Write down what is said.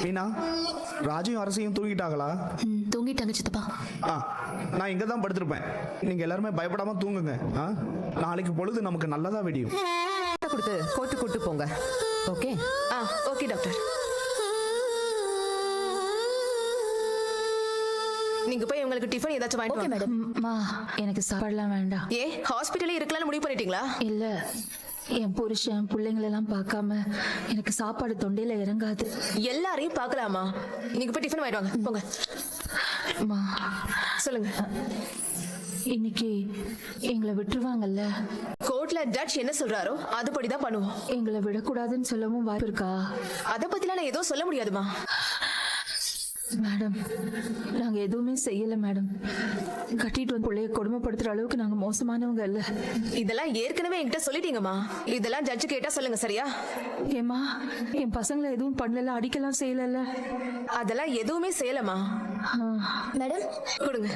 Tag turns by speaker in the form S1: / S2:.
S1: மீனா, ராஜையும் அரசையும் தூங்கிட்டாங்களா?
S2: தூங்கிட்டாங்க சித்தப்பா.
S1: நான் இங்க தான் படுத்திருப்பேன். நீங்க எல்லாருமே பயப்படாம தூங்குங்க. நாளைக்கு பொழுது நமக்கு நல்லதா வெடியும்.
S3: கொடுத்து கோட்டு கூட்டு போங்க. ஓகே?
S4: Okay doctor. நீங்க போய் உங்களுக்கு டிஃபன் ஏதாச்சும் வாங்கிட்டு வாங்க.
S2: மேடம். எனக்கு சாப்பாடுலாம் வேண்டாம்.
S4: ஏ ஹாஸ்பிட்டல்ல இருக்கலாம்னு முடிவு பண்ணிட்டீங்களா?
S2: இல்ல, என் புருஷன் பிள்ளைங்களெல்லாம் பார்க்காம எனக்கு சாப்பாடு தொண்டையில இறங்காது.
S4: எல்லாரையும் பார்க்கலாமா? நீங்க போய் டிஃபன் வாங்கிட்டு வாங்க போங்க. சொல்லுங்க.
S2: இன்னைக்கு எங்களை விட்டுருவாங்கல்ல?
S4: கோர்ட்ல ஜட்ஜ் என்ன சொல்றாரோ அதுபடிதான் பண்ணுவோம்.
S2: எங்களை விடக்கூடாதுன்னு சொல்லவும் வாய்ப்பு இருக்கா?
S4: அதை பத்திலாம் நான் எதுவும் சொல்ல முடியாதுமா.
S2: மேடம், நாங்க எதுவுமே செய்யல மேடம். கட்டிட்டு வந்து பிள்ளைய கொடுமைப்படுத்துற அளவுக்கு நாங்க மோசமானவங்க இல்ல.
S4: இதெல்லாம் ஏற்கனவே என்கிட்ட சொல்லிட்டீங்கம்மா. இதெல்லாம் ஜட்ஜு கேட்டா சொல்லுங்க, சரியா?
S2: ஏமா, என் பசங்களை எதுவும் பண்ணல, அடிக்கலாம் செய்யல.
S4: அதெல்லாம் எதுவுமே செய்யலமா.
S5: மேடம்
S4: கொடுங்க.